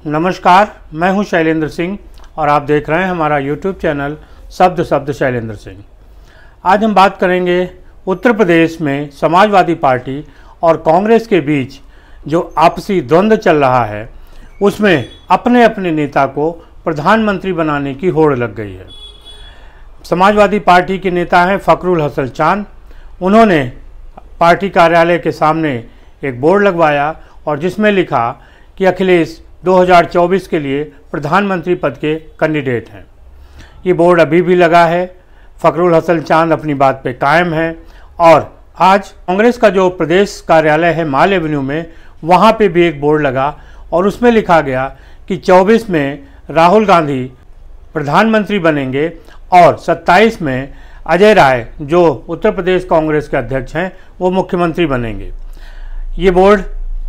नमस्कार, मैं हूं शैलेंद्र सिंह और आप देख रहे हैं हमारा YouTube चैनल शब्द शैलेंद्र सिंह। आज हम बात करेंगे उत्तर प्रदेश में समाजवादी पार्टी और कांग्रेस के बीच जो आपसी द्वंद्व चल रहा है, उसमें अपने अपने नेता को प्रधानमंत्री बनाने की होड़ लग गई है। समाजवादी पार्टी के नेता हैं फखरुल हसन चांद। उन्होंने पार्टी कार्यालय के सामने एक बोर्ड लगवाया और जिसमें लिखा कि अखिलेश 2024 के लिए प्रधानमंत्री पद के कैंडिडेट हैं। ये बोर्ड अभी भी लगा है। फखरुल हसन चांद अपनी बात पे कायम है और आज कांग्रेस का जो प्रदेश कार्यालय है माल एवेन्यू में, वहाँ पे भी एक बोर्ड लगा और उसमें लिखा गया कि 24 में राहुल गांधी प्रधानमंत्री बनेंगे और 27 में अजय राय, जो उत्तर प्रदेश कांग्रेस के अध्यक्ष हैं, वो मुख्यमंत्री बनेंगे। ये बोर्ड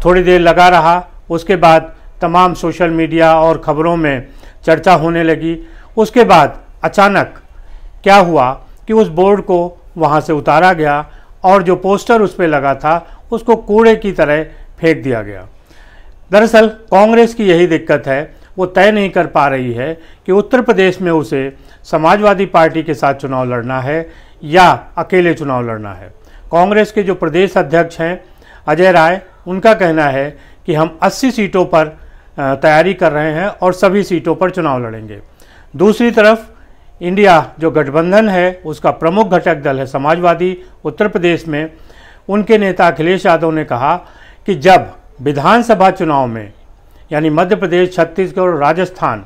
थोड़ी देर लगा रहा, उसके बाद तमाम सोशल मीडिया और खबरों में चर्चा होने लगी। उसके बाद अचानक क्या हुआ कि उस बोर्ड को वहाँ से उतारा गया और जो पोस्टर उस पर लगा था उसको कूड़े की तरह फेंक दिया गया। दरअसल कांग्रेस की यही दिक्कत है, वो तय नहीं कर पा रही है कि उत्तर प्रदेश में उसे समाजवादी पार्टी के साथ चुनाव लड़ना है या अकेले चुनाव लड़ना है। कांग्रेस के जो प्रदेश अध्यक्ष हैं अजय राय, उनका कहना है कि हम 80 सीटों पर तैयारी कर रहे हैं और सभी सीटों पर चुनाव लड़ेंगे। दूसरी तरफ इंडिया जो गठबंधन है, उसका प्रमुख घटक दल है समाजवादी उत्तर प्रदेश में। उनके नेता अखिलेश यादव ने कहा कि जब विधानसभा चुनाव में, यानी मध्य प्रदेश, छत्तीसगढ़ और राजस्थान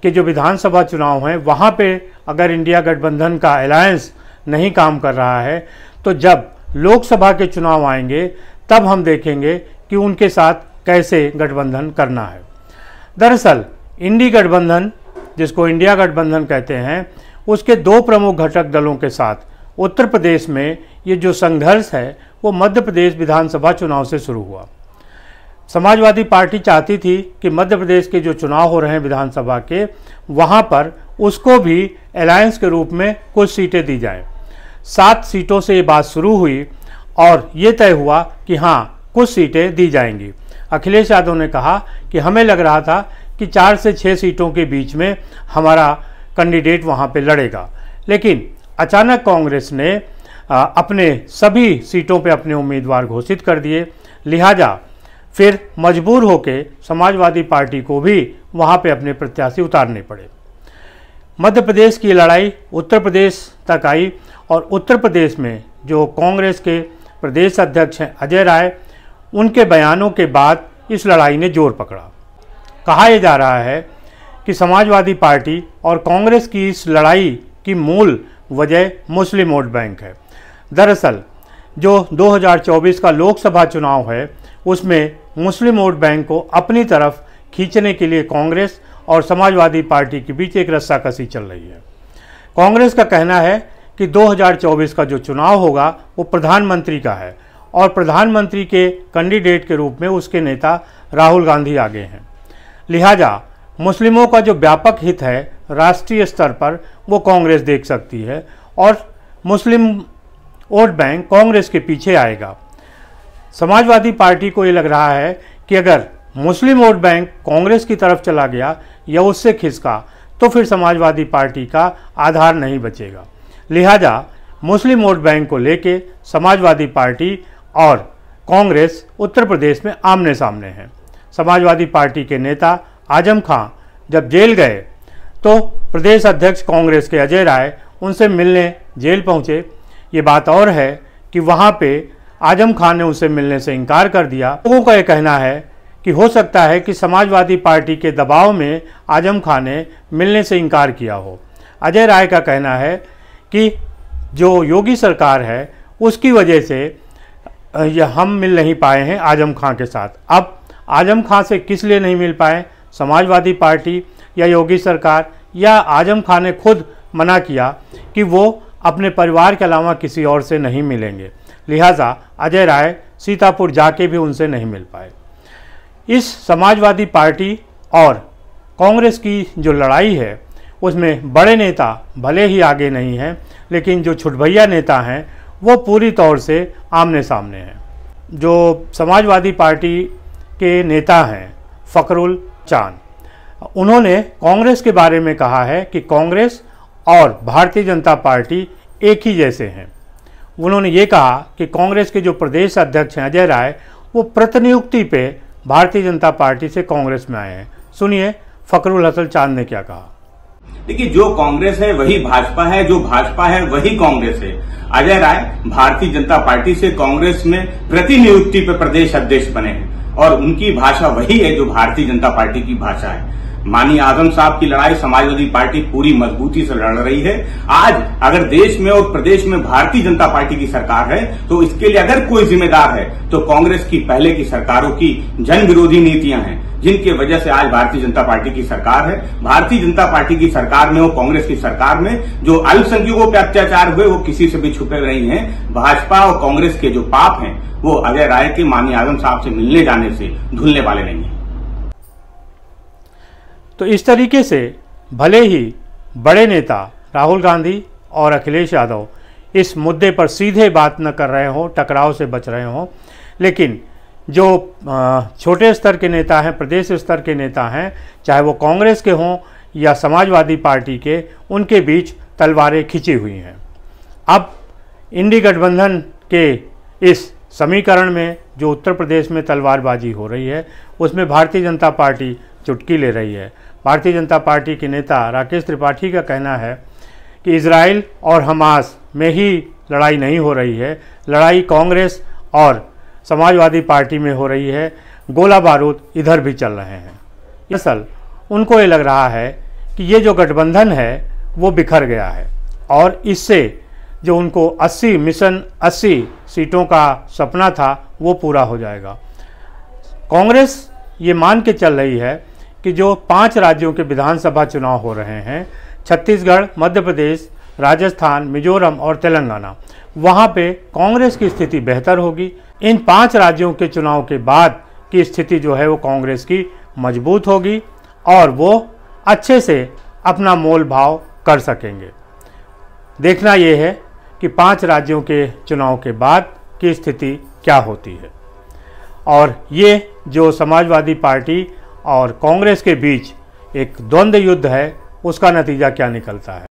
के जो विधानसभा चुनाव हैं, वहाँ पे अगर इंडिया गठबंधन का अलायंस नहीं काम कर रहा है, तो जब लोकसभा के चुनाव आएंगे तब हम देखेंगे कि उनके साथ कैसे गठबंधन करना है। दरअसल इंडी गठबंधन, जिसको इंडिया गठबंधन कहते हैं, उसके दो प्रमुख घटक दलों के साथ उत्तर प्रदेश में ये जो संघर्ष है वो मध्य प्रदेश विधानसभा चुनाव से शुरू हुआ। समाजवादी पार्टी चाहती थी कि मध्य प्रदेश के जो चुनाव हो रहे हैं विधानसभा के, वहाँ पर उसको भी अलायंस के रूप में कुछ सीटें दी जाएं। 7 सीटों से ये बात शुरू हुई और ये तय हुआ कि हाँ, कुछ सीटें दी जाएंगी। अखिलेश यादव ने कहा कि हमें लग रहा था कि 4 से 6 सीटों के बीच में हमारा कैंडिडेट वहाँ पे लड़ेगा, लेकिन अचानक कांग्रेस ने अपने सभी सीटों पे अपने उम्मीदवार घोषित कर दिए। लिहाजा फिर मजबूर होकर समाजवादी पार्टी को भी वहाँ पे अपने प्रत्याशी उतारने पड़े। मध्य प्रदेश की लड़ाई उत्तर प्रदेश तक आई और उत्तर प्रदेश में जो कांग्रेस के प्रदेश अध्यक्ष हैं अजय राय, उनके बयानों के बाद इस लड़ाई ने जोर पकड़ा। कहा यह जा रहा है कि समाजवादी पार्टी और कांग्रेस की इस लड़ाई की मूल वजह मुस्लिम वोट बैंक है। दरअसल जो 2024 का लोकसभा चुनाव है, उसमें मुस्लिम वोट बैंक को अपनी तरफ खींचने के लिए कांग्रेस और समाजवादी पार्टी के बीच एक रस्साकसी चल रही है। कांग्रेस का कहना है कि 2024 का जो चुनाव होगा वो प्रधानमंत्री का है और प्रधानमंत्री के कैंडिडेट के रूप में उसके नेता राहुल गांधी आगे हैं। लिहाजा मुस्लिमों का जो व्यापक हित है राष्ट्रीय स्तर पर, वो कांग्रेस देख सकती है और मुस्लिम वोट बैंक कांग्रेस के पीछे आएगा। समाजवादी पार्टी को ये लग रहा है कि अगर मुस्लिम वोट बैंक कांग्रेस की तरफ चला गया या उससे खिसका तो फिर समाजवादी पार्टी का आधार नहीं बचेगा। लिहाजा मुस्लिम वोट बैंक को लेके समाजवादी पार्टी और कांग्रेस उत्तर प्रदेश में आमने सामने हैं। समाजवादी पार्टी के नेता आजम खां जब जेल गए तो प्रदेश अध्यक्ष कांग्रेस के अजय राय उनसे मिलने जेल पहुंचे। ये बात और है कि वहां पे आजम खां ने उनसे मिलने से इनकार कर दिया। लोगों का ये कहना है कि हो सकता है कि समाजवादी पार्टी के दबाव में आजम खां ने मिलने से इनकार किया हो। अजय राय का कहना है कि जो योगी सरकार है उसकी वजह से हम मिल नहीं पाए हैं आजम खां के साथ। अब आजम खां से किस लिए नहीं मिल पाए, समाजवादी पार्टी या योगी सरकार, या आजम खां ने खुद मना किया कि वो अपने परिवार के अलावा किसी और से नहीं मिलेंगे। लिहाजा अजय राय सीतापुर जाके भी उनसे नहीं मिल पाए। इस समाजवादी पार्टी और कांग्रेस की जो लड़ाई है उसमें बड़े नेता भले ही आगे नहीं हैं, लेकिन जो छुटभैया नेता हैं वो पूरी तौर से आमने सामने हैं। जो समाजवादी पार्टी के नेता हैं फखरुल चांद। उन्होंने कांग्रेस के बारे में कहा है कि कांग्रेस और भारतीय जनता पार्टी एक ही जैसे हैं। उन्होंने ये कहा कि कांग्रेस के जो प्रदेश अध्यक्ष हैं अजय राय, वो प्रतिनियुक्ति पे भारतीय जनता पार्टी से कांग्रेस में आए हैं। सुनिए फखरुल हसन चांद ने क्या कहा। देखिए, जो कांग्रेस है वही भाजपा है, जो भाजपा है वही कांग्रेस है। अजय राय भारतीय जनता पार्टी से कांग्रेस में प्रतिनियुक्ति पे प्रदेश अध्यक्ष बने हैं और उनकी भाषा वही है जो भारतीय जनता पार्टी की भाषा है। माननीय आजम साहब की लड़ाई समाजवादी पार्टी पूरी मजबूती से लड़ रही है। आज अगर देश में और प्रदेश में भारतीय जनता पार्टी की सरकार है तो इसके लिए अगर कोई जिम्मेदार है तो कांग्रेस की पहले की सरकारों की जन विरोधी नीतियां हैं, जिनकी वजह से आज भारतीय जनता पार्टी की सरकार है। भारतीय जनता पार्टी की सरकार में और कांग्रेस की सरकार में जो अल्पसंख्यकों पे अत्याचार हुए वो किसी से भी छुपे नहीं हैं। भाजपा और कांग्रेस के जो पाप हैं वो अजय राय के माननीय आजम साहब से मिलने जाने से धुलने वाले नहीं हैं। तो इस तरीके से भले ही बड़े नेता राहुल गांधी और अखिलेश यादव इस मुद्दे पर सीधे बात न कर रहे हों, टकराव से बच रहे हों, लेकिन जो छोटे स्तर के नेता हैं, प्रदेश स्तर के नेता हैं, चाहे वो कांग्रेस के हों या समाजवादी पार्टी के, उनके बीच तलवारें खिंची हुई हैं। अब इंडी गठबंधन के इस समीकरण में जो उत्तर प्रदेश में तलवारबाजी हो रही है उसमें भारतीय जनता पार्टी चुटकी ले रही है। भारतीय जनता पार्टी के नेता राकेश त्रिपाठी का कहना है कि इजराइल और हमास में ही लड़ाई नहीं हो रही है, लड़ाई कांग्रेस और समाजवादी पार्टी में हो रही है, गोला बारूद इधर भी चल रहे हैं। दरअसल उनको ये लग रहा है कि ये जो गठबंधन है वो बिखर गया है और इससे जो उनको 80 सीटों का सपना था वो पूरा हो जाएगा। कांग्रेस ये मान के चल रही है कि जो 5 राज्यों के विधानसभा चुनाव हो रहे हैं, छत्तीसगढ़, मध्य प्रदेश, राजस्थान, मिजोरम और तेलंगाना, वहाँ पे कांग्रेस की स्थिति बेहतर होगी। इन 5 राज्यों के चुनाव के बाद की स्थिति जो है वो कांग्रेस की मजबूत होगी और वो अच्छे से अपना मोल भाव कर सकेंगे। देखना ये है कि 5 राज्यों के चुनाव के बाद की स्थिति क्या होती है और ये जो समाजवादी पार्टी और कांग्रेस के बीच एक द्वंद्व युद्ध है उसका नतीजा क्या निकलता है।